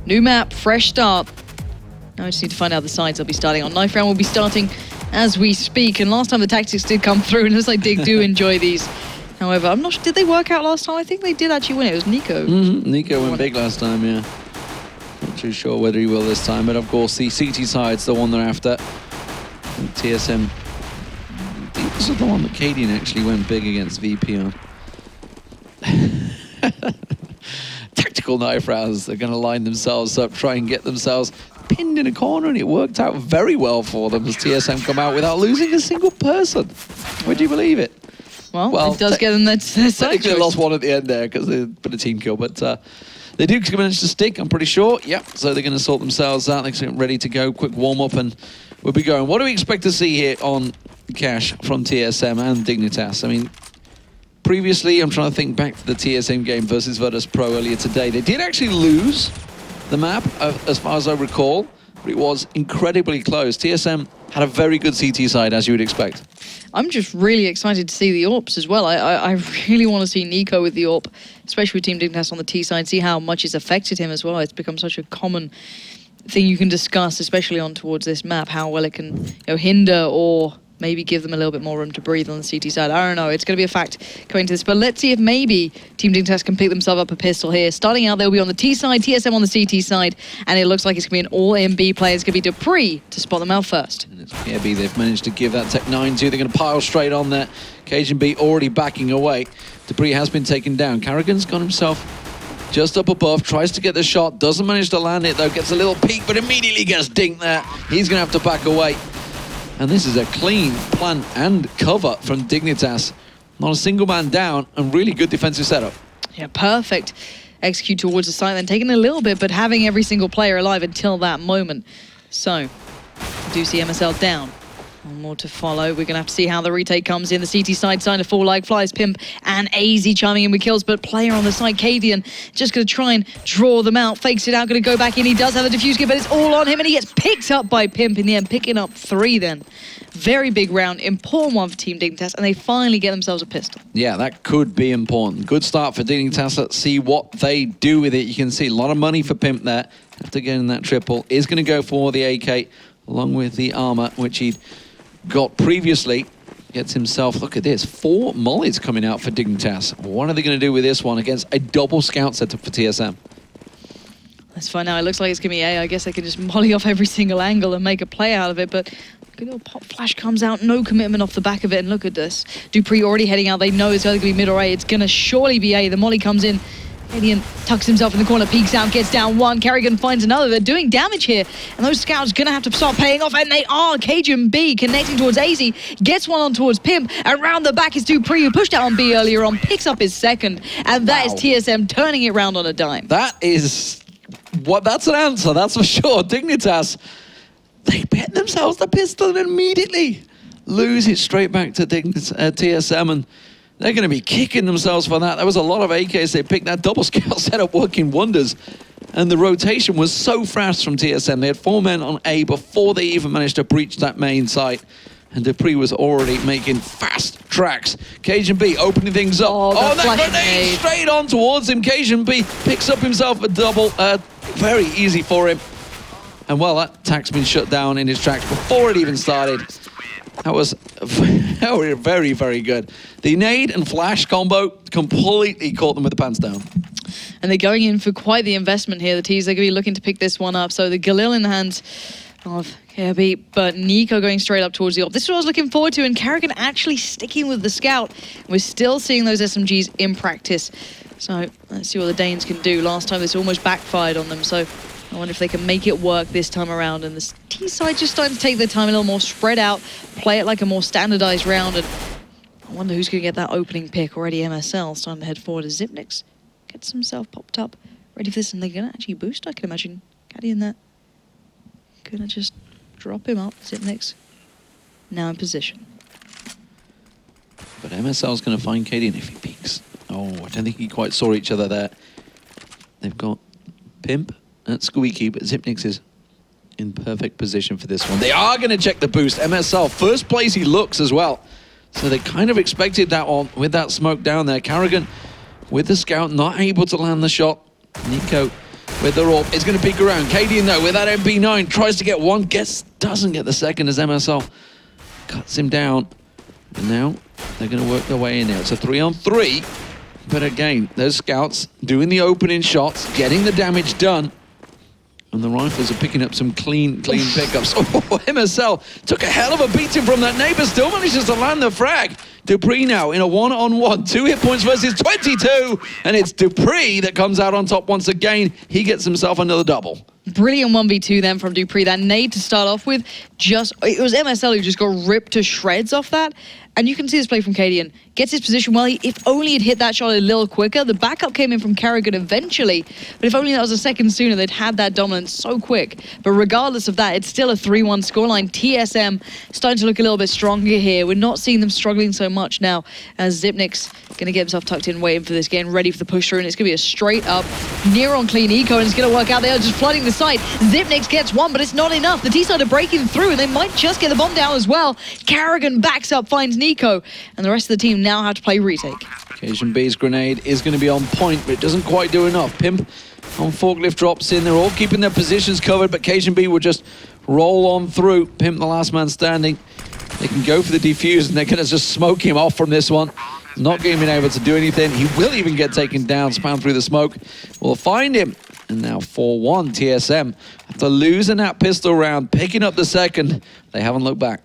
New map, fresh start. Now I just need to find out the sides they'll be starting on. Knife round will be starting as we speak. And last time the tactics did come through, and it looks like Dig do enjoy these. However, I'm not sure, did they work out last time? I think they did actually win. It was Nico. Nico went big last time, yeah. Not too sure whether he will this time, but of course the CT side's the one they're after. And TSM, I think this is the one that Cadian actually went big against VP on. Tactical knife rounds. They're going to line themselves up, try and get themselves pinned in a corner, and it worked out very well for them as TSM come out without losing a single person. Would you believe it? Well, it does get them their side they lost one at the end there because they put a team kill, but they do manage to stick, I'm pretty sure. Yep, so they're going to sort themselves out. They're getting ready to go. Quick warm-up, and we'll be going. What do we expect to see here on Cash from TSM and Dignitas? I mean, previously, I'm trying to think back to the TSM game versus VODs Pro earlier today. They did actually lose the map, as far as I recall, but it was incredibly close. TSM had a very good CT side, as you would expect. I'm just really excited to see the AWPs as well. I really want to see Nico with the AWP, especially with Team Dignitas on the T side, see how much it's affected him as well. It's become such a common thing you can discuss, especially on towards this map, how well it can hinder or maybe give them a little bit more room to breathe on the CT side. I don't know. It's going to be a fact going to this. But let's see if maybe Team Dignitas can pick themselves up a pistol here. Starting out, they'll be on the T side, TSM on the CT side, and it looks like it's going to be an all-MB play. It's going to be Dupree to spot them out first. And it's PB they've managed to give that Tech 9 to. They're going to pile straight on there. Cajun B already backing away. Dupree has been taken down. Carrigan's got himself just up above, tries to get the shot, doesn't manage to land it though, gets a little peek, but immediately gets dinked there. He's going to have to back away. And this is a clean plant and cover from Dignitas. Not a single man down, and really good defensive setup. Yeah, perfect. Execute towards the site, then taking a little bit, but having every single player alive until that moment. So, we do see MSL down. One more to follow. We're going to have to see how the retake comes in. The CT side starting to fall like flies. Pimp and AZ chiming in with kills, but player on the side, Cadian, just going to try and draw them out. Fakes it out, going to go back in. He does have a defuse kit, but it's all on him, and he gets picked up by Pimp in the end, picking up 3 then. Very big round, important one for Team Dignitas, and they finally get themselves a pistol. Yeah, that could be important. Good start for Dignitas. Let's see what they do with it. You can see a lot of money for Pimp there. After getting that triple, is going to go for the AK, along with the armor, which he'd got previously. Gets himself, look at this, 4 mollies coming out for Dignitas. What are they going to do with this one against a double scout setup for TSM? Let's find out. It looks like it's going to be A. I guess they can just molly off every single angle and make a play out of it, but good little pop flash comes out, no commitment off the back of it, and look at this. Dupree already heading out. They know it's either going to be mid or A. It's going to surely be A. The molly comes in. Cadian tucks himself in the corner, peeks out, gets down 1. Carrigan finds another. They're doing damage here, and those scouts going to have to start paying off, and they are. Cajun B connecting towards AZ, gets one on towards Pimp, and round the back is Dupree, who pushed out on B earlier on, picks up his second, and that is TSM turning it round on a dime. That's an answer, that's for sure. Dignitas, they bet themselves the pistol and immediately lose it straight back to TSM, and they're going to be kicking themselves for that. There was a lot of AKs. They picked that double scout setup working wonders. And the rotation was so fast from TSM. They had 4 men on A before they even managed to breach that main site. And Dupree was already making fast tracks. Cajun B opening things up. Oh, that grenade straight on towards him. Cajun B picks up himself a double. Very easy for him. And well, that attack's been shut down in his tracks before it even started. That was very, very good. The nade and flash combo completely caught them with the pants down. And they're going in for quite the investment here. The T's, they're going to be looking to pick this one up. So the Galil in the hands of KRB, but Nico going straight up towards the AWP. This is what I was looking forward to, and Carrigan actually sticking with the scout. We're still seeing those SMGs in practice. So let's see what the Danes can do. Last time this almost backfired on them, so I wonder if they can make it work this time around. And the T side just starting to take their time a little more, spread out, play it like a more standardized round. And I wonder who's going to get that opening pick. Already MSL starting to head forward as Zipnix gets himself popped up, ready for this. And they're going to actually boost, I can imagine. Caddy in that. Gonna just drop him up. Zipnix now in position. But MSL's going to find Cadian if he peeks. Oh, I don't think he quite saw each other there. They've got Pimp and Squeaky, but Zipnix is in perfect position for this one. They are going to check the boost. MSL, first place he looks as well. So they kind of expected that one with that smoke down there. Carrigan with the scout, not able to land the shot. Nico with the AWP. It's going to peek around. Cadian, though, with that MP9, tries to get one, doesn't get the second as MSL cuts him down. And now they're going to work their way in there. It's a 3-on-3. But again, those scouts doing the opening shots, getting the damage done. And the rifles are picking up some clean pickups. Oh, MSL took a hell of a beating from that neighbor, still manages to land the frag. Dupree now in a 1-on-1, 2 hit points versus 22. And it's Dupree that comes out on top once again. He gets himself another double. Brilliant 1v2 then from Dupree. That nade to start off with, it was MSL who just got ripped to shreds off that. And you can see this play from Cadian. Gets his position well. If only he'd hit that shot a little quicker. The backup came in from Carrigan eventually. But if only that was a second sooner, they'd had that dominance so quick. But regardless of that, it's still a 3-1 scoreline. TSM starting to look a little bit stronger here. We're not seeing them struggling so much now as Zipnik's going to get himself tucked in, waiting for this, getting ready for the push through. And it's going to be a straight up near-on clean eco. And it's going to work out. They are just flooding the site. Zipnik's gets one, but it's not enough. The T-side are breaking through, and they might just get the bomb down as well. Carrigan backs up, finds Nico, and the rest of the team now have to play retake. Occasion B's grenade is going to be on point, but it doesn't quite do enough. Pimp on forklift drops in. They're all keeping their positions covered, but Occasion B will just roll on through. Pimp, the last man standing. They can go for the defuse, and they're going to just smoke him off from this one. Not being able to do anything. He will even get taken down, spam through the smoke. We'll find him. And now 4-1 TSM. After losing that pistol round, picking up the second, they haven't looked back.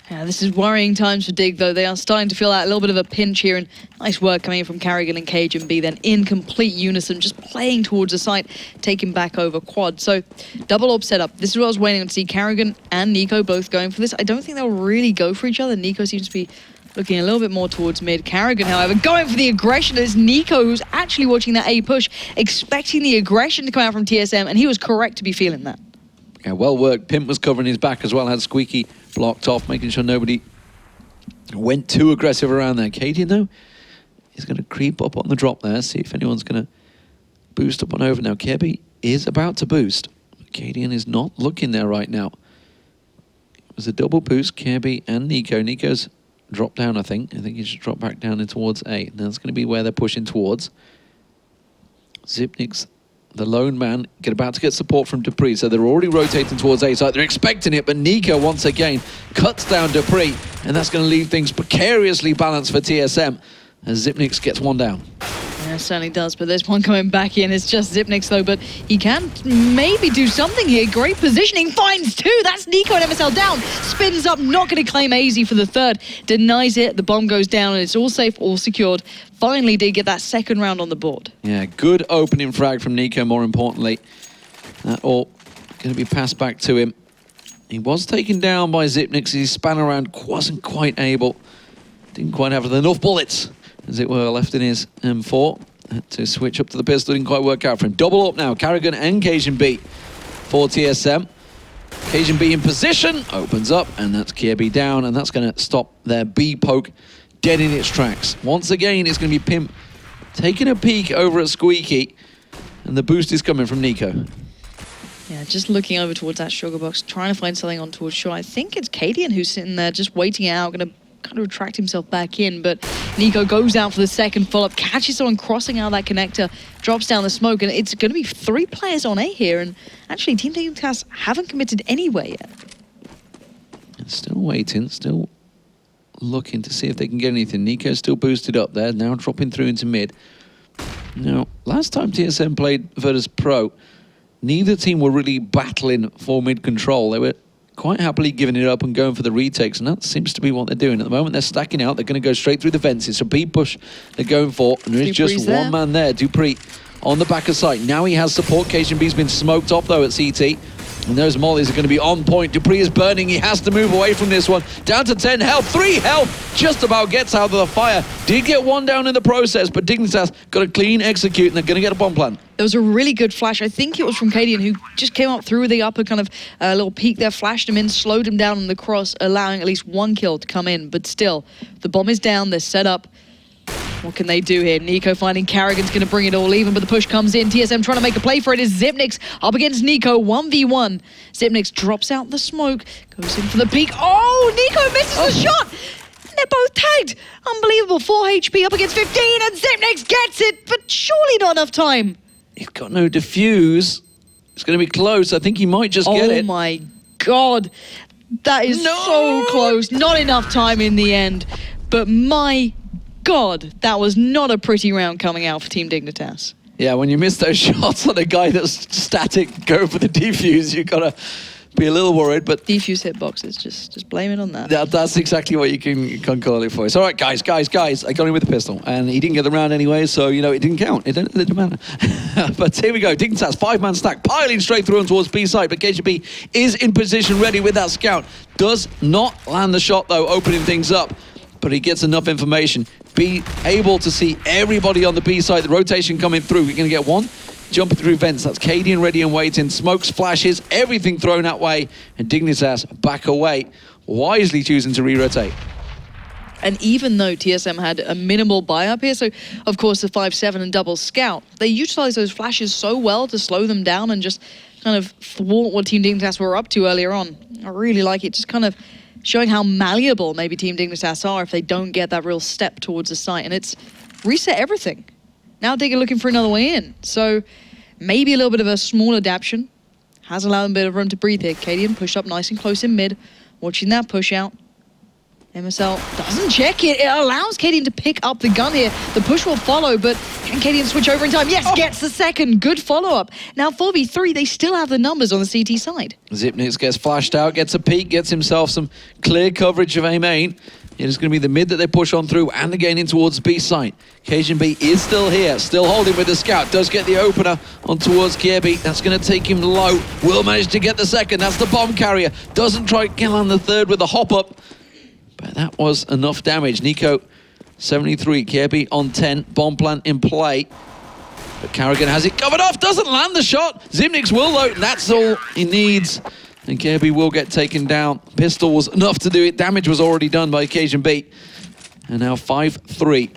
Yeah, this is worrying times for Dig, though. They are starting to feel that a little bit of a pinch here, and nice work coming in from Carrigan and Cage and B then in complete unison, just playing towards the site, taking back over quad. So, double AWP setup. This is what I was waiting on to see. Carrigan and Nico both going for this. I don't think they'll really go for each other. Nico seems to be looking a little bit more towards mid. Carrigan, however, going for the aggression. It's Nico who's actually watching that A push, expecting the aggression to come out from TSM, and he was correct to be feeling that. Yeah, well worked. Pimp was covering his back as well, had Squeaky blocked off, making sure nobody went too aggressive around there. Cadian, though, is going to creep up on the drop there, see if anyone's going to boost up on over. Now, Kirby is about to boost. Cadian is not looking there right now. It was a double boost, Kirby and Nico. Nico's dropped down, I think. I think he should drop back down in towards A. Now, that's going to be where they're pushing towards. Zipnik's the lone man, about to get support from Dupree, so they're already rotating towards A side. They're expecting it, but Nico once again cuts down Dupree, and that's going to leave things precariously balanced for TSM as Zipnik's gets one down. Yeah, it certainly does, but there's one coming back in. It's just Zipnik's, though, but he can maybe do something here. Great positioning, finds two. That's Nico and MSL down. Spins up, not going to claim AZ for the third. Denies it, the bomb goes down, and it's all safe, all secured. Finally did get that second round on the board. Yeah, good opening frag from Nico, more importantly. That all going to be passed back to him. He was taken down by Zipnik, so he span around, wasn't quite able. Didn't quite have enough bullets, as it were, left in his M4. Had to switch up to the pistol, didn't quite work out for him. Double up now, Carrigan and Cajun B for TSM. Cajun B in position, opens up, and that's Kirby down, and that's going to stop their B poke dead in its tracks. Once again, it's going to be Pimp taking a peek over at Squeaky, and the boost is coming from Nico. Yeah, just looking over towards that sugar box, trying to find something on towards shore. I think it's Cadian who's sitting there just waiting it out, going to kind of retract himself back in, but Nico goes out for the second follow-up, catches someone crossing out that connector, drops down the smoke, and it's going to be 3 players on A here, and actually Team Dignitas haven't committed anywhere yet. Still waiting, still looking to see if they can get anything. Nico's still boosted up there, now dropping through into mid. Now, last time TSM played Virtus Pro, neither team were really battling for mid control. They were quite happily giving it up and going for the retakes, and that seems to be what they're doing. At the moment, they're stacking out. They're going to go straight through the fences. So B push they're going for, and there is just one man there, Dupree, on the back of site. Now he has support. Cajun B's been smoked off, though, at CT. And those mollies are going to be on point. Dupree is burning. He has to move away from this one. Down to 10 health. 3 health. Just about gets out of the fire. Did get one down in the process, but Dignitas got a clean execute, and they're going to get a bomb plant. There was a really good flash. I think it was from Cadian, who just came up through the upper kind of little peak there, flashed him in, slowed him down on the cross, allowing at least 1 kill to come in. But still, the bomb is down. They're set up. What can they do here? Nico finding Carrigan's going to bring it all even, but the push comes in. TSM trying to make a play for it is Zipnik's up against Nico, 1v1. Zipnik's drops out the smoke, goes in for the peek. Oh, Nico misses the shot! And they're both tagged. Unbelievable, 4 HP up against 15, and Zipnik's gets it, but surely not enough time. He's got no defuse. It's going to be close. I think he might just get it. Oh my God. That is so close. Not enough time in the end. But my God, that was not a pretty round coming out for Team Dignitas. Yeah, when you miss those shots on a guy that's static, go for the defuse, you've got to be a little worried, but... Defuse hitboxes, just blame it on that. That's exactly what you can call it for. It's all right, guys, I got him with the pistol, and he didn't get the round anyway, so, you know, it didn't count. It didn't matter. But here we go, Dignitas, 5-man stack, piling straight through and towards B side, but KGB is in position, ready with that scout. Does not land the shot, though, opening things up, but he gets enough information. Be able to see everybody on the B side, the rotation coming through. We're going to get one jumping through vents. That's Cadian ready and waiting. Smokes, flashes, everything thrown that way. And Dignitas back away, wisely choosing to re-rotate. And even though TSM had a minimal buy-up here, so of course the 5-7 and double scout, they utilized those flashes so well to slow them down and just kind of thwart what Team Dignitas were up to earlier on. I really like it, just kind of showing how malleable maybe Team Dignitas are if they don't get that real step towards the site. And it's reset everything. Now Dig are looking for another way in. So maybe a little bit of a small adaptation. Has allowed them a bit of room to breathe here. Cadian pushed up nice and close in mid. Watching that push out. MSL doesn't check it. It allows Cadian to pick up the gun here. The push will follow, but can Cadian switch over in time? Yes, gets the second. Good follow-up. Now 4v3, they still have the numbers on the CT side. Xyp9x gets flashed out, gets a peek, gets himself some clear coverage of A main. It is going to be the mid that they push on through and again in towards B site. KGB is still here, still holding with the scout. Does get the opener on towards Kiebi. That's going to take him low. Will manage to get the second. That's the bomb carrier. Doesn't try to kill on the third with the hop up. But that was enough damage. Nico, 73. Kiebi on 10. Bomb plant in play. But Carrigan has it covered off. Doesn't land the shot. Xyp9x will though. That's all he needs. And Kirby will get taken down. Pistol was enough to do it. Damage was already done by Occasion B. And now 5-3.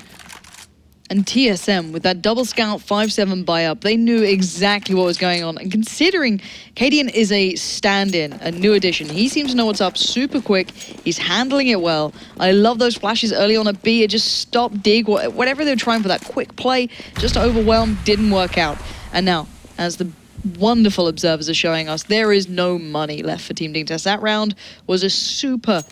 And TSM, with that double scout 5-7 buy-up, they knew exactly what was going on. And considering Cadian is a stand-in, a new addition, he seems to know what's up super quick. He's handling it well. I love those flashes early on at B. It just stopped Dig, whatever they were trying for that quick play, just to overwhelm, didn't work out. And now, as the wonderful observers are showing us, there is no money left for Team Dignitas. That round was a super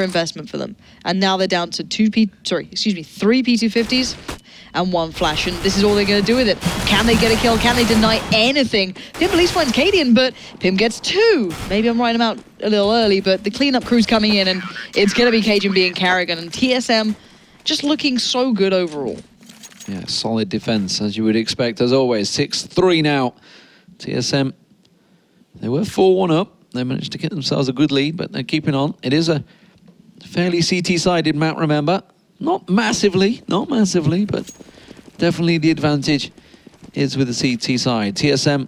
investment for them. And now they're down to 3 P250s and 1 flash, and this is all they're going to do with it. Can they get a kill? Can they deny anything? Pim at least finds Cadian, but Pim gets 2. Maybe I'm writing him out a little early, but the cleanup crew's coming in, and it's going to be Cajun being Carrigan, and TSM just looking so good overall. Yeah, solid defense, as you would expect, as always. 6-3 now. TSM, they were 4-1 up. They managed to get themselves a good lead, but they're keeping on. It is a fairly CT-sided map, remember. Not massively, but definitely the advantage is with the CT side. TSM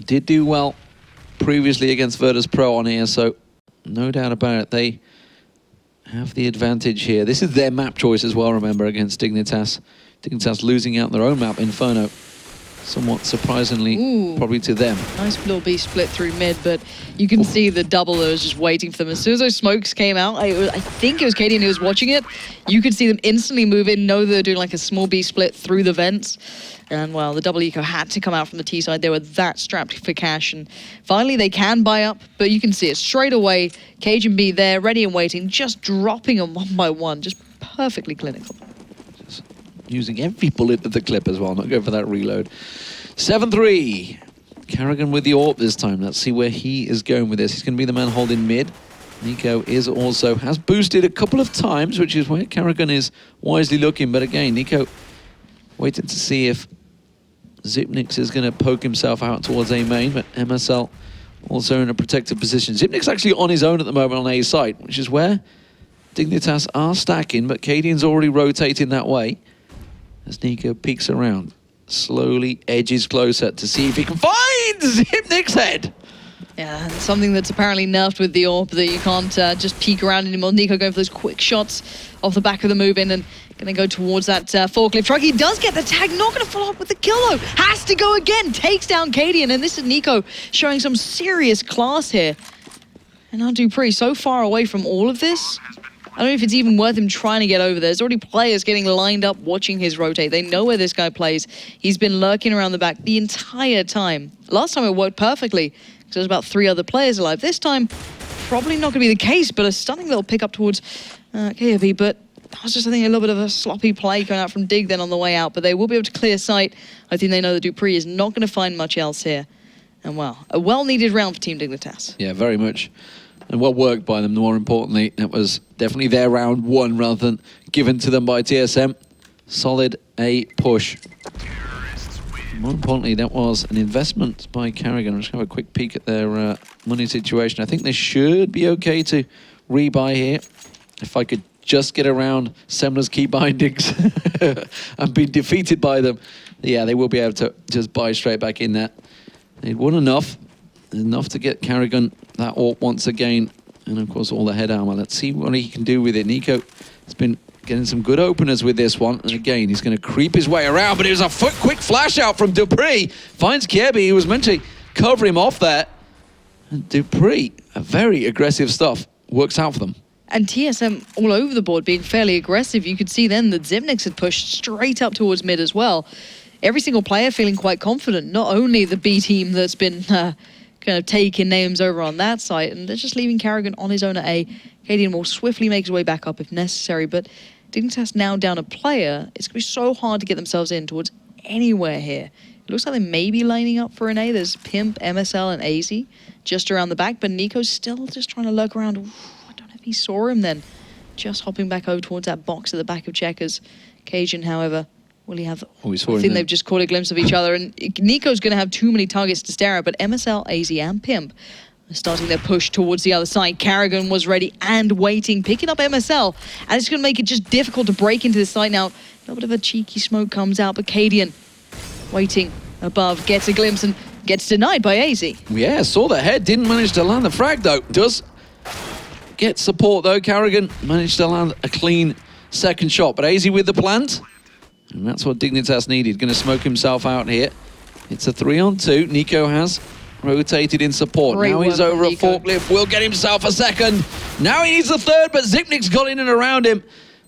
did do well previously against Virtus Pro on here, so no doubt about it. They have the advantage here. This is their map choice as well, remember, against Dignitas. Dignitas losing out their own map, Inferno. Somewhat surprisingly, probably to them. Nice little B split through mid, but you can see the doubler is just waiting for them. As soon as those smokes came out, I think it was Cadian who was watching it, you could see them instantly move in, know they're doing like a small B split through the vents. And well, the double eco had to come out from the T side. They were that strapped for cash, and finally they can buy up, but you can see it straight away. Cajun B there, ready and waiting, just dropping them one by one, just perfectly clinical. Using every bullet of the clip as well, not going for that reload. 7-3. Carrigan with the AWP this time. Let's see where he is going with this. He's going to be the man holding mid. Nico has boosted a couple of times, which is where Carrigan is wisely looking. But again, Nico waiting to see if Xyp9x is going to poke himself out towards A main, but MSL also in a protected position. Xyp9x actually on his own at the moment on A site, which is where Dignitas are stacking, but Cadian's already rotating that way. As Nico peeks around, slowly edges closer to see if he can find Xyp9x's head. Yeah, and something that's apparently nerfed with the AWP, that you can't just peek around anymore. Nico going for those quick shots off the back of the move-in and going to go towards that forklift truck. He does get the tag, not going to follow up with the kill though. Has to go again, takes down Cadian, and this is Nico showing some serious class here. And now Dupree so far away from all of this. I don't know if it's even worth him trying to get over there. There's already players getting lined up watching his rotate. They know where this guy plays. He's been lurking around the back the entire time. Last time it worked perfectly because there's about 3 other players alive. This time, probably not going to be the case, but a stunning little pick up towards KFB. But that was just, I think, a little bit of a sloppy play going out from Dig then on the way out. But they will be able to clear sight. I think they know that Dupree is not going to find much else here. And well, a well-needed round for Team Dignitas. Yeah, very much. And well worked by them, more importantly. It was definitely their round 1 rather than given to them by TSM. Solid A push. More importantly, that was an investment by Carrigan. I'm just going to have a quick peek at their money situation. I think they should be okay to rebuy here. If I could just get around Semler's key bindings and be defeated by them, yeah, they will be able to just buy straight back in there. They'd won enough to get Carrigan that AWP once again. And of course, all the head armor. Let's see what he can do with it. Nico has been getting some good openers with this one. And again, he's going to creep his way around, but it was a quick flash out from Dupree. Finds Kiebi, who was meant to cover him off there. And Dupree, a very aggressive stuff, works out for them. And TSM all over the board being fairly aggressive. You could see then that Zimnix had pushed straight up towards mid as well. Every single player feeling quite confident, not only the B team that's been kind of taking names over on that side, and they're just leaving Carrigan on his own at A. Cadian will swiftly make his way back up if necessary, but Dignitas now down a player. It's going to be so hard to get themselves in towards anywhere here. It looks like they may be lining up for an A. There's Pimp, MSL, and AZ just around the back, but Nico's still just trying to lurk around. Ooh, I don't know if he saw him then. Just hopping back over towards that box at the back of Checkers. Cajun, however, will he have... Oh, I think they've just caught a glimpse of each other, and Nico's going to have too many targets to stare at, but MSL, AZ, and Pimp are starting their push towards the other side. Carrigan was ready and waiting, picking up MSL, and it's going to make it just difficult to break into this site now. A little bit of a cheeky smoke comes out, but Cadian, waiting above, gets a glimpse and gets denied by AZ. Yeah, saw the head, didn't manage to land the frag though. Does get support though. Carrigan managed to land a clean second shot, but AZ with the plant. And that's what Dignitas needed. Going to smoke himself out here. It's a 3-on-2. Nico has rotated in support. Great now he's work over a Nico. forklift. Will get himself a second. Now he needs a third, but Zipnik's got in and around him.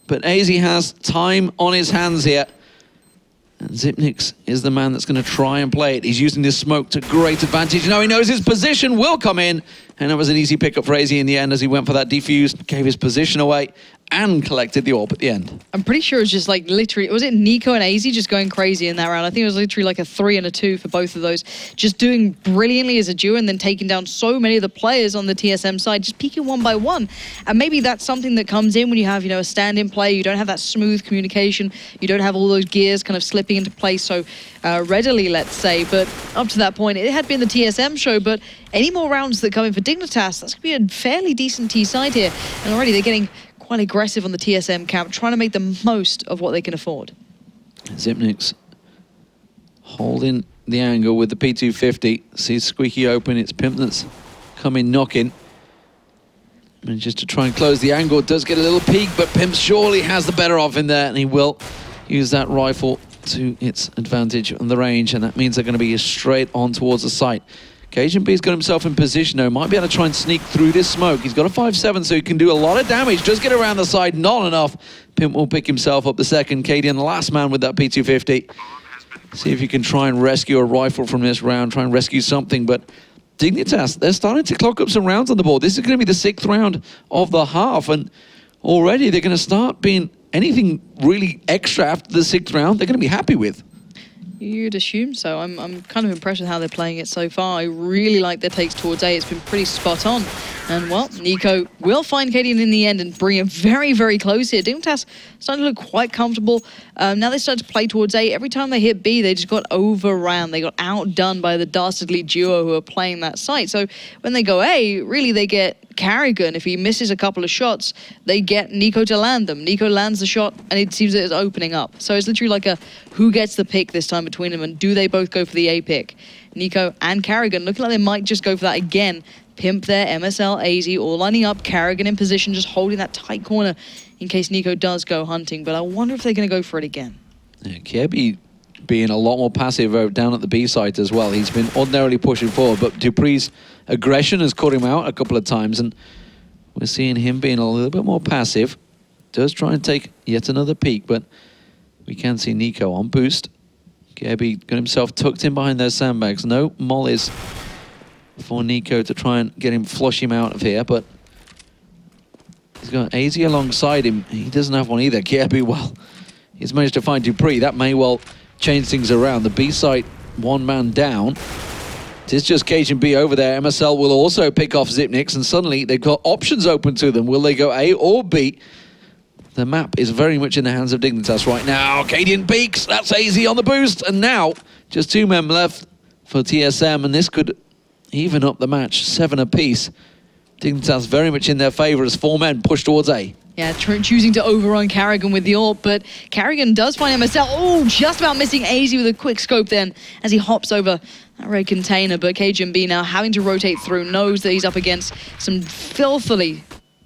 But AZ has time on his hands here. And Zipnix is the man that's going to try and play it. He's using this smoke to great advantage. Now he knows his position will come in. And that was an easy pickup for AZ in the end as he went for that defuse, gave his position away, and collected the AWP at the end. I'm pretty sure it was just like literally, was it Nico and AZ just going crazy in that round? I think it was literally like a 3 and a 2 for both of those. Just doing brilliantly as a duo and then taking down so many of the players on the TSM side, just peeking one by one. And maybe that's something that comes in when you have, a stand-in play. You don't have that smooth communication. You don't have all those gears kind of slipping into place so readily, let's say. But up to that point, it had been the TSM show, but any more rounds that come in for Dignitas, that's going to be a fairly decent T side here. And already they're getting quite aggressive on the TSM camp, trying to make the most of what they can afford. Zipnix holding the angle with the P250. Sees Squeaky open. It's Pimp that's coming knocking. Manages to try and close the angle. Does get a little peek, but Pimp surely has the better of him there, and he will use that rifle to its advantage on the range, and that means they're going to be straight on towards the site. Cajun B's got himself in position though, might be able to try and sneak through this smoke. He's got a 5-7, so he can do a lot of damage. Just get around the side, not enough. Pimp will pick himself up the second. Cadian, the last man with that P250. See if you can try and rescue a rifle from this round, try and rescue something, but Dignitas, they're starting to clock up some rounds on the board. This is going to be the 6th round of the half, and already they're going to start being anything really extra after the 6th round, they're going to be happy with. You'd assume so. I'm kind of impressed with how they're playing it so far. I really like their takes towards A. It's been pretty spot on. And, well, Nico will find Cadian in the end and bring him very, very close here. Dignitas starting to look quite comfortable. Now they start to play towards A. Every time they hit B, they just got overran. They got outdone by the dastardly duo who are playing that site. So when they go A, really they get Carrigan. If he misses a couple of shots, they get Nico to land them. Nico lands the shot, and it seems that it's opening up. So it's literally like a who gets the pick this time between them, and do they both go for the A pick? Nico and Carrigan looking like they might just go for that again. Pimp there, MSL, AZ, all lining up. Carrigan in position, just holding that tight corner in case Nico does go hunting. But I wonder if they're going to go for it again. Yeah, Kiebi being a lot more passive down at the B site as well. He's been ordinarily pushing forward, but Dupree's aggression has caught him out a couple of times. And We're seeing him being a little bit more passive. Does try and take yet another peek, but we can see Nico on boost. Kirby got himself tucked in behind those sandbags. No mollies for Nico to try and get him, flush him out of here, but he's got AZ alongside him. He doesn't have one either. Kirby, well, he's managed to find Dupree. That may well change things around. The B site, one man down. It is just Cajun B over there. MSL will also pick off Zipnix, and suddenly they've got options open to them. Will they go A or B? The map is very much in the hands of Dignitas right now. Cadian peaks, that's AZ on the boost, and now just 2 men left for TSM, and this could even up the match, 7 apiece. Dignitas very much in their favor as 4 men push towards A. Yeah, choosing to overrun Carrigan with the ult, but Carrigan does find MSL. Oh, just about missing AZ with a quick scope then as he hops over that red container. But KGMB now having to rotate through, knows that he's up against some filthily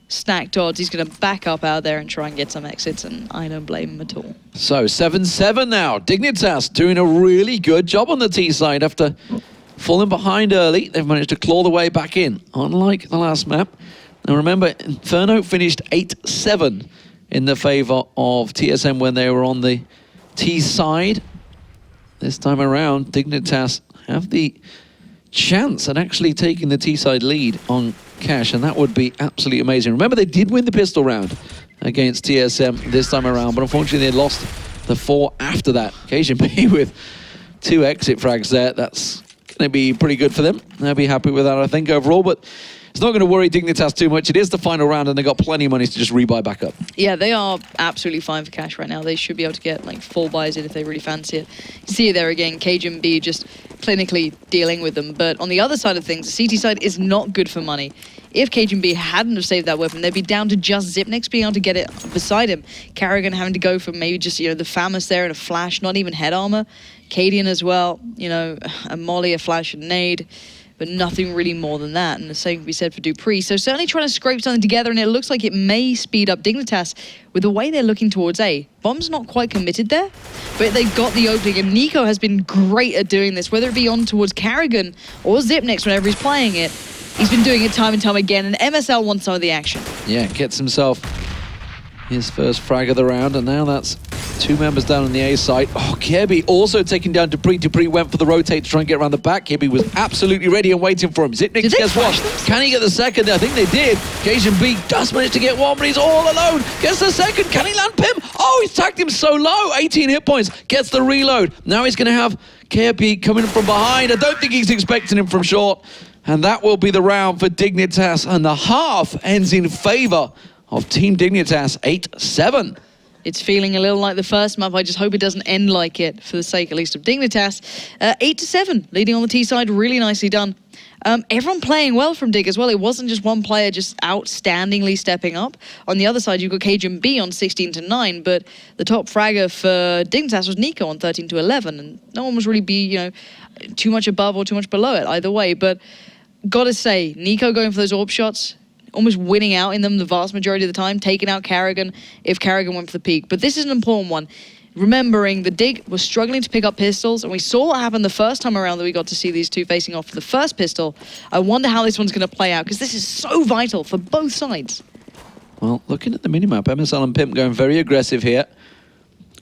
stacked odds. He's going to back up out there and try and get some exits, and I don't blame him at all. So 7-7 now. Dignitas doing a really good job on the T side after falling behind early. They've managed to claw the way back in, unlike the last map. Now remember, Inferno finished 8-7 in the favor of TSM when they were on the T side. This time around, Dignitas have the chance at actually taking the T side lead on Cash, and that would be absolutely amazing. Remember, they did win the pistol round against TSM this time around, but unfortunately they lost the 4 after that. KGB with 2 exit frags there. That's going to be pretty good for them. They'll be happy with that, I think, overall, but it's not going to worry Dignitas too much. It is the final round, and they've got plenty of money to just rebuy back up. Yeah, they are absolutely fine for cash right now. They should be able to get like full buys in if they really fancy it. You see it there again, KGMB just clinically dealing with them. But on the other side of things, the CT side is not good for money. If KGMB hadn't have saved that weapon, they'd be down to just Zipnix being able to get it beside him. Carrigan having to go for maybe just, the FAMAS there and a flash, not even head armor. Cadian as well, a molly, a flash, and nade. But nothing really more than that, and the same can be said for Dupree. So certainly trying to scrape something together, and it looks like it may speed up Dignitas with the way they're looking towards A. Bomb's not quite committed there, but they've got the opening, and Nico has been great at doing this, whether it be on towards Carrigan or Zipnix whenever he's playing it. He's been doing it time and time again, and MSL wants some of the action. Yeah, gets himself his first frag of the round, and now that's 2 members down on the A side. Oh, Kirby also taking down Dupree. Dupree went for the rotate to try and get around the back. Kirby was absolutely ready and waiting for him. Zipnix gets one. Can he get the second? I think they did. Cajun B just managed to get one, but he's all alone. Gets the second. Can he land Pim? Oh, he's tagged him so low. 18 hit points. Gets the reload. Now he's going to have KP coming from behind. I don't think he's expecting him from short. And that will be the round for Dignitas. And the half ends in favor of Team Dignitas, 8-7. It's feeling a little like the first map. I just hope it doesn't end like it, for the sake at least of Dignitas. 8-7, leading on the T side, really nicely done. Everyone playing well from Dig as well. It wasn't just one player just outstandingly stepping up. On the other side, you've got Cajun B on 16-9, but the top fragger for Dignitas was Nico on 13-11, and no one was really too much above or too much below it either way. But gotta say, Nico going for those AWP shots, almost winning out in them the vast majority of the time, taking out Carrigan if Carrigan went for the peak. But this is an important one. Remembering the Dig was struggling to pick up pistols, and we saw what happened the first time around that we got to see these two facing off for the first pistol. I wonder how this one's going to play out, because this is so vital for both sides. Well, looking at the minimap, MSL and Pimp going very aggressive here.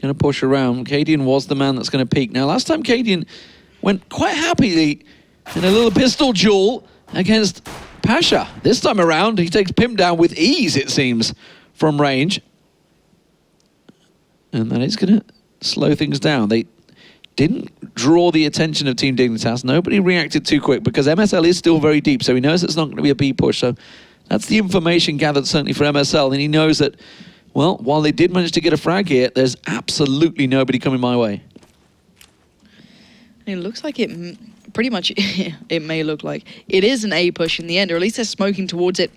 Going to push around. Cadian was the man that's going to peak. Now, last time Cadian went quite happily in a little pistol duel against Pasha. This time around, he takes Pimp down with ease, it seems, from range. And that is going to slow things down. They didn't draw the attention of Team Dignitas. Nobody reacted too quick because MSL is still very deep, so he knows it's not going to be a B push. So that's the information gathered certainly for MSL, and he knows that, well, while they did manage to get a frag here, there's absolutely nobody coming my way. It looks like it pretty much, it may look like it is an A push in the end, or at least they're smoking towards it.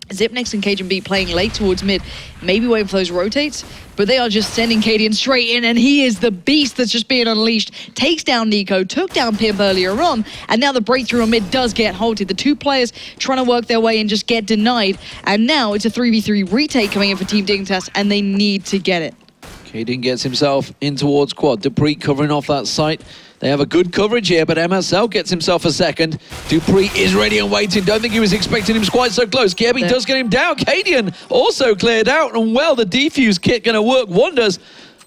Zipnix and Cajun B playing late towards mid, maybe waiting for those rotates, but they are just sending Cadian straight in, and he is the beast that's just being unleashed. Takes down Nico, took down Pimp earlier on, and now the breakthrough on mid does get halted. The two players trying to work their way and just get denied, and now it's a 3v3 retake coming in for Team Dignitas, and they need to get it. Cadian gets himself in towards quad. Dupree covering off that site. They have a good coverage here, but MSL gets himself a second. Dupree is ready and waiting. Don't think he was expecting him quite so close. Kirby does get him down. Cadian also cleared out. And well, the defuse kit going to work wonders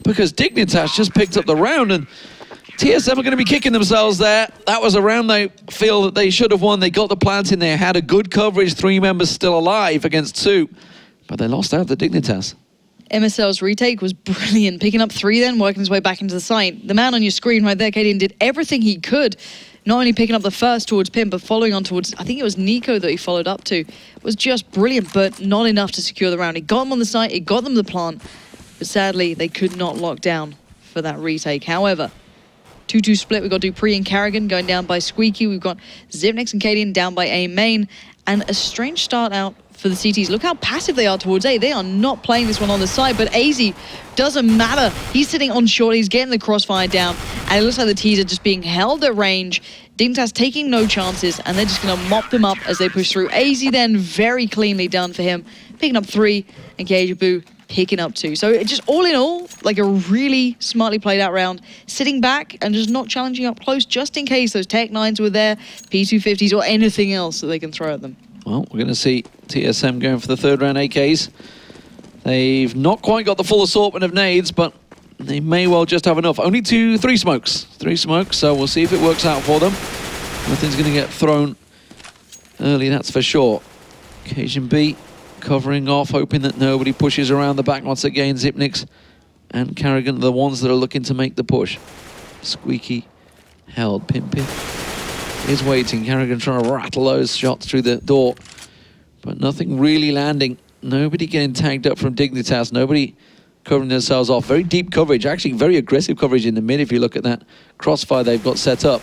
because Dignitas just picked up the round. And TSM are going to be kicking themselves there. That was a round they feel that they should have won. They got the plant in there, had a good coverage. 3 members still alive against 2. But they lost out to Dignitas. MSL's retake was brilliant, picking up 3 then, working his way back into the site. The man on your screen right there, Cadian, did everything he could, not only picking up the first towards Pimp, but following on towards, I think it was Nico that he followed up to. It was just brilliant, but not enough to secure the round. He got them on the site, he got them the plant, but sadly, they could not lock down for that retake. However, 2-2 split, we've got Dupree and Carrigan going down by Squeaky. We've got Xyp9x and Cadian down by A main, and a strange start out for the CTs. Look how passive they are towards A. They are not playing this one on the side, but AZ doesn't matter. He's sitting on short, he's getting the crossfire down, and it looks like the T's are just being held at range. Dignitas taking no chances, and they're just going to mop them up as they push through. AZ then very cleanly done for him, picking up 3, and Kajabu picking up 2. So it just all in all, like a really smartly played out round, sitting back and just not challenging up close, just in case those Tech 9s were there, P250s, or anything else that they can throw at them. Well, we're going to see TSM going for the 3rd round AKs. They've not quite got the full assortment of nades, but they may well just have enough. Only 3 smokes. 3 smokes, so we'll see if it works out for them. Nothing's going to get thrown early, that's for sure. Occasion B covering off, hoping that nobody pushes around the back once again. Xyp9x and Carrigan are the ones that are looking to make the push. Squeaky held. Pimp is waiting. Carrigan trying to rattle those shots through the door, but nothing really landing. Nobody getting tagged up from Dignitas. Nobody covering themselves off. Very deep coverage, actually very aggressive coverage in the mid if you look at that crossfire they've got set up.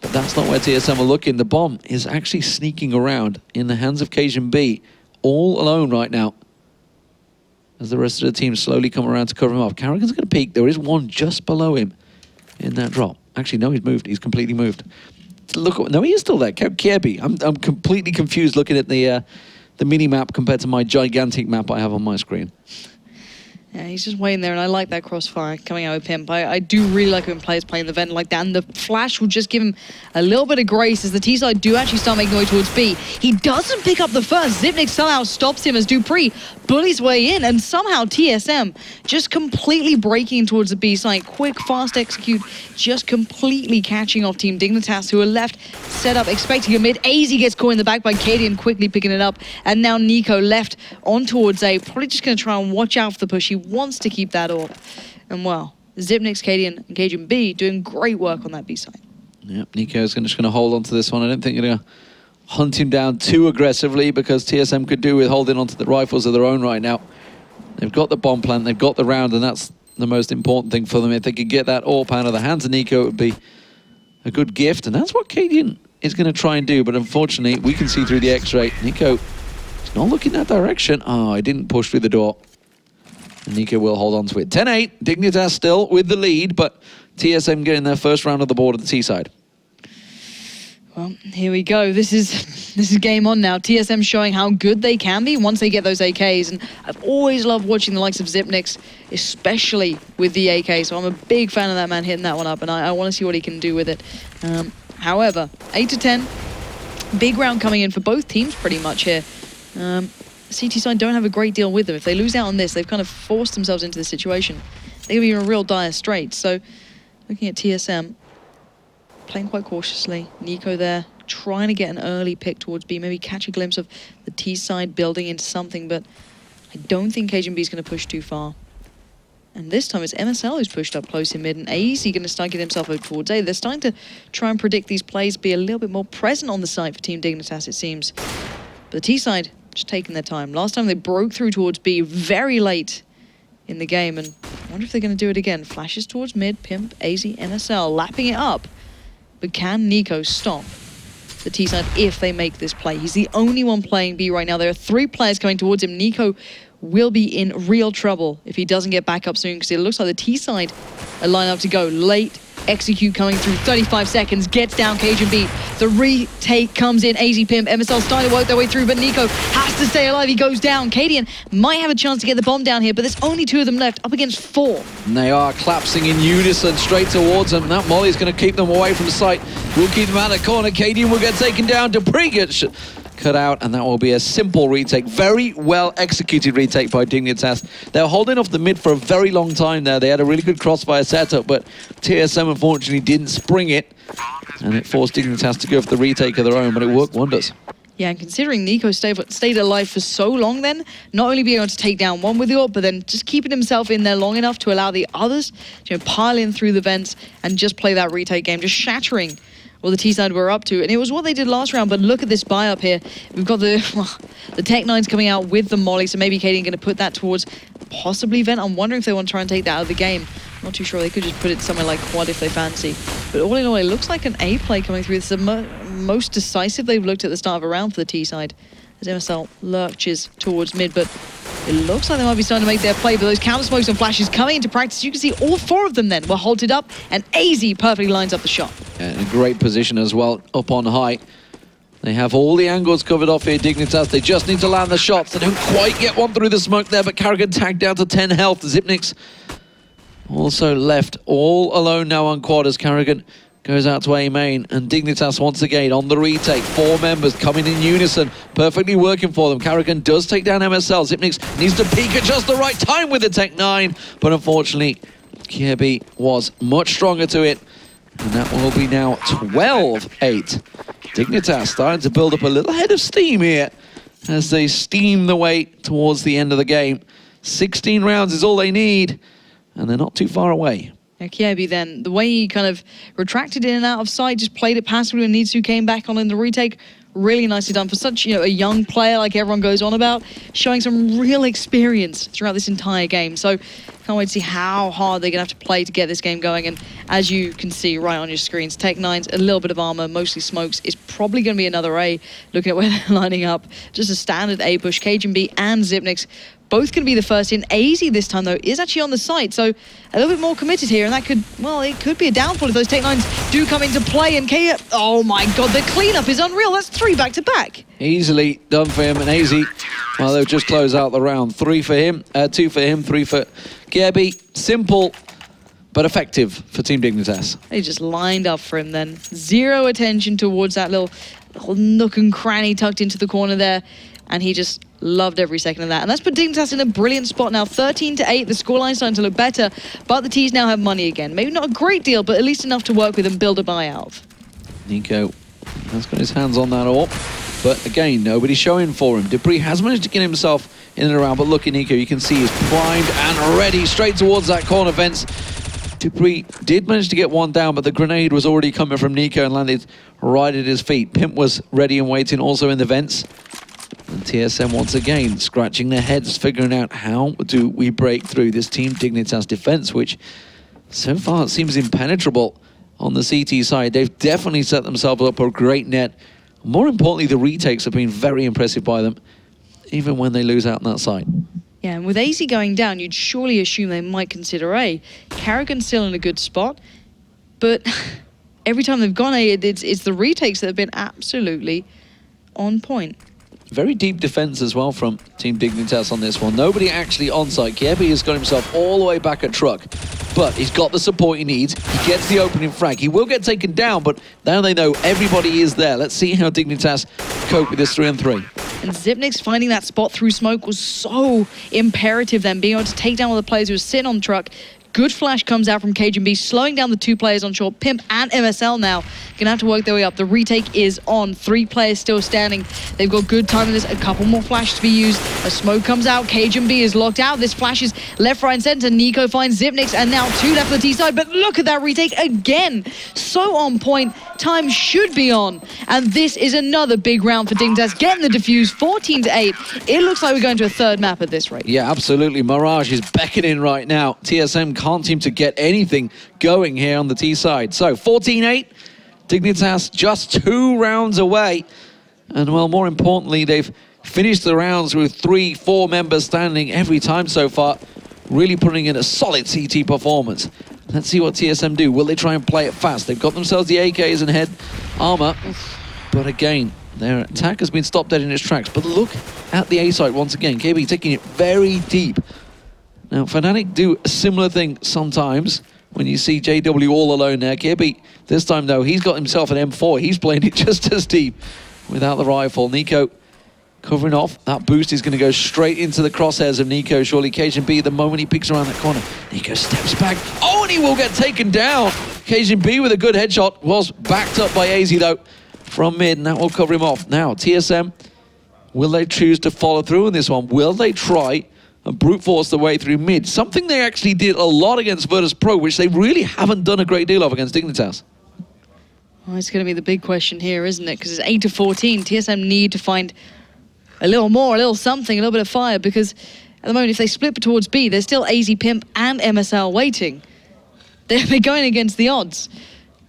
But that's not where TSM are looking. The bomb is actually sneaking around in the hands of Cajun B, all alone right now, as the rest of the team slowly come around to cover him off. Carrigan's going to peek. There is one just below him in that drop. Actually, no, he's moved. He's completely moved. Look, no, he is still there. Kirby. I'm completely confused looking at the mini map compared to my gigantic map I have on my screen. Yeah, he's just waiting there, and I like that crossfire coming out with Pimp. I do really like when players playing the vent like that, and the flash will just give him a little bit of grace as the T-side do actually start making their way towards B. He doesn't pick up the first. Xyp9x somehow stops him as Dupree bullies way in, and somehow TSM just completely breaking towards the B side. Quick, fast execute, just completely catching off Team Dignitas, who are left set up, expecting a mid. AZ gets caught in the back by Cadian, quickly picking it up, and now Nico left on towards A, probably just going to try and watch out for the push. He wants to keep that up. And well, Xyp9x, Cadian, and Cajun B doing great work on that B side. Yep, Nico's just going to hold on to this one. I don't think you're going to hunt him down too aggressively, because TSM could do with holding onto the rifles of their own right now. They've got the bomb plant, they've got the round, and that's the most important thing for them. If they could get that AWP out of the hands of Nico, it would be a good gift, and that's what Cadian is going to try and do. But unfortunately, we can see through the X-ray. Nico is not looking that direction. Oh, he didn't push through the door. And Nico will hold on to it. 10-8, Dignitas still with the lead, but TSM getting their first round of the board at the T side. Well, here we go. This is game on now. TSM showing how good they can be once they get those AKs. And I've always loved watching the likes of Xyp9x, especially with the AK. So I'm a big fan of that man hitting that one up, and I want to see what he can do with it. However, 8-10, big round coming in for both teams pretty much here. CT side don't have a great deal with them. If they lose out on this, they've kind of forced themselves into the situation. They're going to be in a real dire straits. So looking at TSM, playing quite cautiously. Nico there, trying to get an early pick towards B, maybe catch a glimpse of the T side building into something, but I don't think Cajun B is going to push too far. And this time it's MSL who's pushed up close in mid, and AZ going to start getting himself over towards A. They're starting to try and predict these plays, be a little bit more present on the site for Team Dignitas, it seems. But the T side just taking their time. Last time they broke through towards B very late in the game, and I wonder if they're going to do it again. Flashes towards mid, Pimp, AZ, MSL, lapping it up. But can Nico stop the T side if they make this play? He's the only one playing B right now. There are 3 players coming towards him. Nico will be in real trouble if he doesn't get back up soon, because it looks like the T side are lined up to go late Execute coming through, 35 seconds, gets down Cajun Beat. The retake comes in, AZ Pimp, MSL starting to work their way through, but Nico has to stay alive, he goes down. Cadian might have a chance to get the bomb down here, but there's only 2 of them left, up against 4. And they are collapsing in unison straight towards them. That Molly's going to keep them away from sight. We'll keep them out of the corner. Cadian will get taken down. Dupree gets cut out, and that will be a simple retake. Very well executed retake by Dignitas. They were holding off the mid for a very long time there. They had a really good crossfire setup, but TSM unfortunately didn't spring it, and it forced Dignitas to go for the retake of their own, but it worked wonders. Yeah, and considering Nico stayed alive for so long then, not only being able to take down one with the ult, but then just keeping himself in there long enough to allow the others to pile in through the vents and just play that retake game, just shattering what the T-side were up to. And it was what they did last round, but look at this buy up here. We've got the Tech-9s coming out with the Molly, so maybe Cadian going to put that towards possibly Vent. I'm wondering if they want to try and take that out of the game. I'm not too sure. They could just put it somewhere like Quad if they fancy. But all in all, it looks like an A play coming through. It's the most decisive they've looked at the start of a round for the T-side, as MSL lurches towards mid, but it looks like they might be starting to make their play, but those counter smokes and flashes coming into practice. You can see all 4 of them then were halted up, and AZ perfectly lines up the shot. Yeah, in a great position as well, up on high. They have all the angles covered off here, Dignitas. They just need to land the shots. They don't quite get one through the smoke there, but Carrigan tagged down to 10 health. Xyp9x also left all alone now on quad as Carrigan goes out to A main, and Dignitas once again on the retake. 4 members coming in unison, perfectly working for them. Carrigan does take down MSL. Xyp9x needs to peak at just the right time with the Tech-9, but unfortunately, Kirby was much stronger to it, and that will be now 12-8. Dignitas starting to build up a little head of steam here as they steam the way towards the end of the game. 16 rounds is all they need, and they're not too far away. Kirby then, the way he kind of retracted in and out of sight, just played it passively when Nitsu came back on in the retake. Really nicely done for such, a young player like everyone goes on about, showing some real experience throughout this entire game. So can't wait to see how hard they're going to have to play to get this game going. And as you can see right on your screens, Tech-9's a little bit of armor, mostly smokes, is probably going to be another A, looking at where they're lining up. Just a standard A push. Cajun B and Xyp9x both going to be the first in. AZ this time, though, is actually on the site, so a little bit more committed here, and that could, well, it could be a downfall if those Tech-9s do come into play. And oh my god, the cleanup is unreal. That's 3 back-to-back. Easily done for him, and AZ, well, they'll just close out the round. 3 for him, 2 for him, 3 for Kirby. Simple, but effective for Team Dignitas. They just lined up for him then. Zero attention towards that little nook and cranny tucked into the corner there, and he just loved every second of that. And that's put Dignitas in a brilliant spot now. 13-8, the scoreline's starting to look better, but the T's now have money again. Maybe not a great deal, but at least enough to work with and build a buyout. Nico has got his hands on that all, but again, nobody's showing for him. Dupree has managed to get himself in and around, but look at Nico, you can see he's primed and ready straight towards that corner fence. Dupree did manage to get one down, but the grenade was already coming from Nico and landed right at his feet. Pimp was ready and waiting also in the vents. And TSM once again scratching their heads, figuring out how do we break through this Team Dignitas defense, which so far seems impenetrable on the CT side. They've definitely set themselves up a great net. More importantly, the retakes have been very impressive by them, even when they lose out on that side. Yeah, and with AZ going down, you'd surely assume they might consider A. Carrigan's still in a good spot, but every time they've gone A, it's the retakes that have been absolutely on point. Very deep defense as well from Team Dignitas on this one. Nobody actually on site. Kirby has got himself all the way back at truck, but he's got the support he needs. He gets the opening frag. He will get taken down, but now they know everybody is there. Let's see how Dignitas cope with this 3-on-3. And Xyp9x finding that spot through smoke was so imperative then, being able to take down one of the players who was sitting on the truck. Good flash comes out from Cajun B, slowing down the 2 players on shore. Pimp and MSL now gonna have to work their way up. The retake is on. 3 players still standing. They've got good time in this. A couple more flashes to be used. A smoke comes out. Cajun B is locked out. This flash is left, right, and center. Nico finds Xyp9x, and now 2 left for the T side. But look at that retake again. So on point. Time should be on. And this is another big round for Dignitas, getting the defuse. 14-8. It looks like we're going to a 3rd map at this rate. Yeah, absolutely. Mirage is beckoning right now. TSM can't seem to get anything going here on the T side. So 14-8, Dignitas just 2 rounds away. And well, more importantly, they've finished the rounds with 3-4 members standing every time so far, really putting in a solid CT performance. Let's see what TSM do. Will they try and play it fast? They've got themselves the AKs and head armor. But again, their attack has been stopped dead in its tracks. But look at the A site once again. KB taking it very deep. Now, Fnatic do a similar thing sometimes when you see JW all alone there. KB, this time though, he's got himself an M4. He's playing it just as deep without the rifle. Nico covering off. That boost is going to go straight into the crosshairs of Nico. Surely Cajun B, the moment he peeks around that corner, Nico steps back. Oh, and he will get taken down. Cajun B with a good headshot. Was backed up by AZ though from mid, and that will cover him off. Now, TSM, will they choose to follow through on this one? Will they try and brute force the way through mid? Something they actually did a lot against Virtus Pro, which they really haven't done a great deal of against Dignitas. Well, it's going to be the big question here, isn't it? Because it's 8-14. TSM need to find a little more, a little something, a little bit of fire, because at the moment, if they split towards B, there's still AZ Pimp and MSL waiting. They're going against the odds.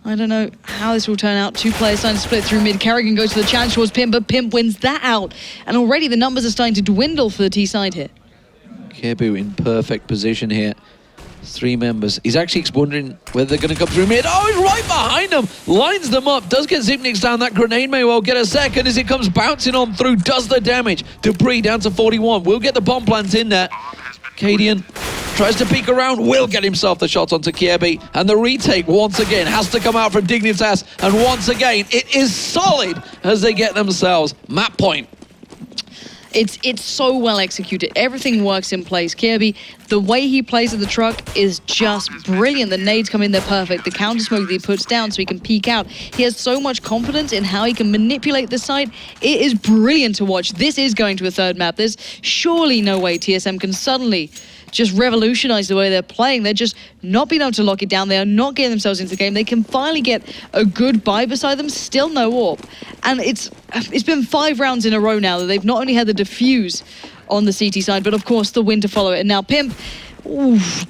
I don't know how this will turn out. Two players starting to split through mid. Kerrigan goes to the challenge towards Pimp, but Pimp wins that out. And already the numbers are starting to dwindle for the T side here. Kebu in perfect position here. 3 members. He's actually wondering whether they're going to come through mid. Oh, he's right behind them. Lines them up. Does get Zipnix down. That grenade may well get a second as it comes bouncing on through. Does the damage. Dupree down to 41. Will get the bomb plant in there. Cadian tries to peek around. Will get himself the shot onto Kiebi. And the retake once again has to come out from Dignitas. And once again, it is solid as they get themselves map point. It's so well executed. Everything works in place. Kirby, the way he plays at the truck is just brilliant. The nades come in there perfect. The counter smoke that he puts down so he can peek out. He has so much confidence in how he can manipulate the site. It is brilliant to watch. This is going to a third map. There's surely no way TSM can suddenly just revolutionize the way they're playing. They're just not being able to lock it down. They are not getting themselves into the game. They can finally get a good buy beside them. Still no AWP. And it's been 5 rounds in a row now that they've not only had the defuse on the CT side, but of course the win to follow it. And now Pimp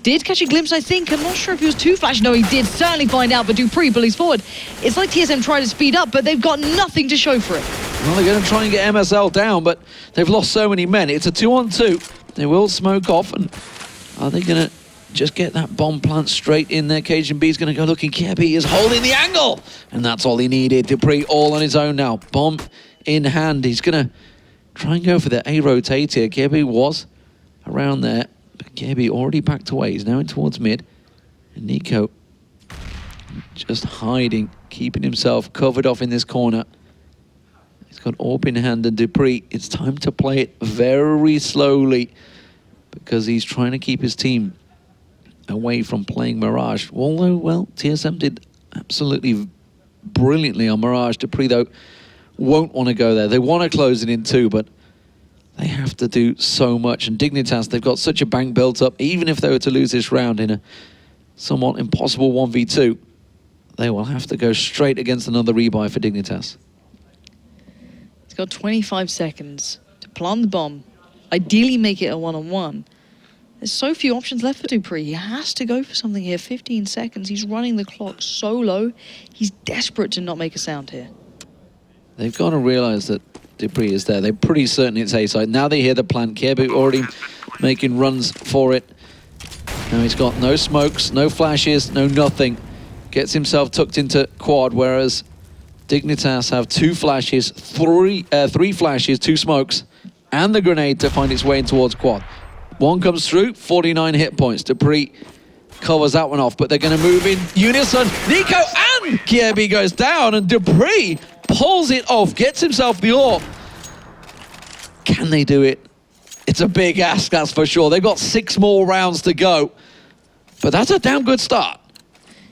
did catch a glimpse, I think. I'm not sure if he was too flash. No, he did certainly find out, but Dupree bullies forward. It's like TSM tried to speed up, but they've got nothing to show for it. Well, they're going to try and get MSL down, but they've lost so many men. It's a 2-on-2. They will smoke off, and are they going to just get that bomb plant straight in there? Cajun B is going to go looking. Kirby is holding the angle, and that's all he needed. Dupree all on his own now. Bomb in hand. He's going to try and go for the A rotate here. Kirby was around there, but Kirby already backed away. He's now in towards mid. And Nico just hiding, keeping himself covered off in this corner. He's got AWP in hand, and Dupree, it's time to play it very slowly because he's trying to keep his team away from playing Mirage. Although, well, TSM did absolutely brilliantly on Mirage. Dupree, though, won't want to go there. They want to close it in 2, but they have to do so much. And Dignitas, they've got such a bank built up. Even if they were to lose this round in a somewhat impossible 1v2, they will have to go straight against another rebuy for Dignitas. He's got 25 seconds to plant the bomb. Ideally make it a 1-on-1. There's so few options left for Dupree. He has to go for something here. 15 seconds. He's running the clock so low. He's desperate to not make a sound here. They've got to realize that Dupree is there. They're pretty certain it's A-side. Now they hear the plant. Kirby already making runs for it. Now he's got no smokes, no flashes, no nothing. Gets himself tucked into quad, whereas Dignitas have 2 flashes, 3 flashes, 2 smokes, and the grenade to find its way in towards quad. One comes through, 49 hit points. Dupree covers that one off, but they're going to move in unison. Nico and Kirby goes down, and Dupree pulls it off, gets himself the AWP. Can they do it? It's a big ask, that's for sure. They've got 6 more rounds to go, but that's a damn good start.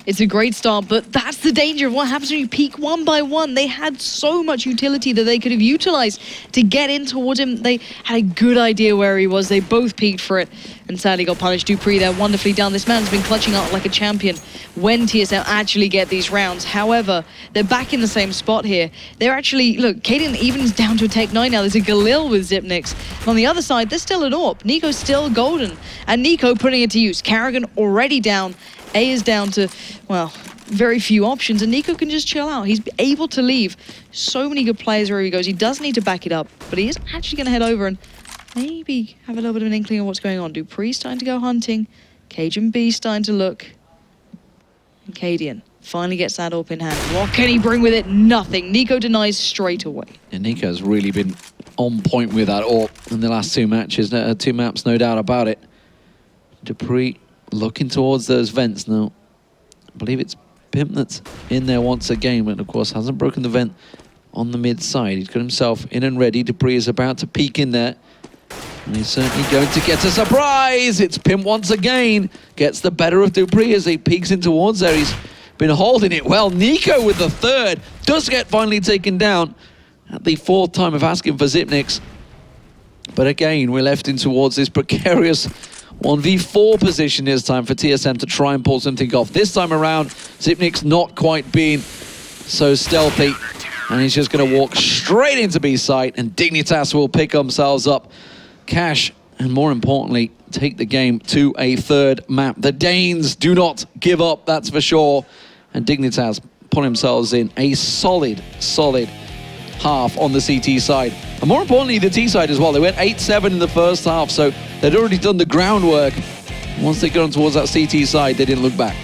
It's a great start, but that's the danger of what happens when you peek one by one. They had so much utility that they could have utilized to get in towards him. They had a good idea where he was. They both peeked for it and sadly got punished. Dupree there wonderfully done. This man's been clutching out like a champion when TSM actually get these rounds. However, they're back in the same spot here. They're actually, look, Kaden even's down to a Tech 9 now. There's a Galil with Zipnix. On the other side, there's still an AWP. Nico's still golden. And Nico putting it to use. Kerrigan already down. A is down to, well, very few options, and Nico can just chill out. He's able to leave so many good players wherever he goes. He does need to back it up, but he is actually going to head over and maybe have a little bit of an inkling of what's going on. Dupree's starting to go hunting. Cajun B starting to look. Cadian finally gets that up in hand. What can he bring with it? Nothing. Nico denies straight away. And Nico's really been on point with that AWP in the last two matches, two maps, no doubt about it. dupreeh looking towards those vents now. I believe it's Pimp that's in there once again, but of course hasn't broken the vent on the mid side. He's got himself in and ready. dupreeh is about to peek in there. And he's certainly going to get a surprise. It's Pimp once again. Gets the better of dupreeh as he peeks in towards there. He's been holding it well. Nico with the third. Does get finally taken down at the fourth time of asking for Xyp9x. But again, we're left in towards this precarious 1v4 position this time for TSM to try and pull something off. This time around, Xyp9x not quite being so stealthy. And he's just going to walk straight into B site, and Dignitas will pick themselves up cash, and more importantly, take the game to a third map. The Danes do not give up, that's for sure. And Dignitas put themselves in a solid half on the CT side. And more importantly, the T side as well. They went 8-7 in the first half, so they'd already done the groundwork. Once they got on towards that CT side, they didn't look back.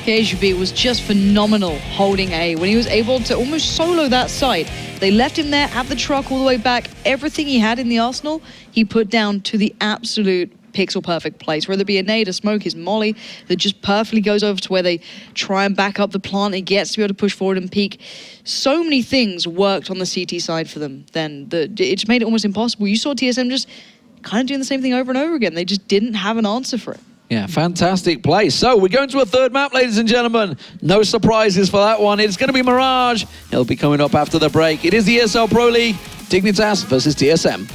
KGB was just phenomenal holding A when he was able to almost solo that site. They left him there at the truck all the way back. Everything he had in the arsenal, he put down to the absolute pixel perfect place, whether it be a nade, a smoke, his molly, that just perfectly goes over to where they try and back up the plant. It gets to be able to push forward and peek. So many things worked on the CT side for them then. It just made it almost impossible. You saw TSM just kind of doing the same thing over and over again. They just didn't have an answer for it. Yeah, fantastic play. So we're going to a third map, ladies and gentlemen. No surprises for that one. It's going to be Mirage. He'll be coming up after the break. It is the ESL Pro League. Dignitas versus TSM.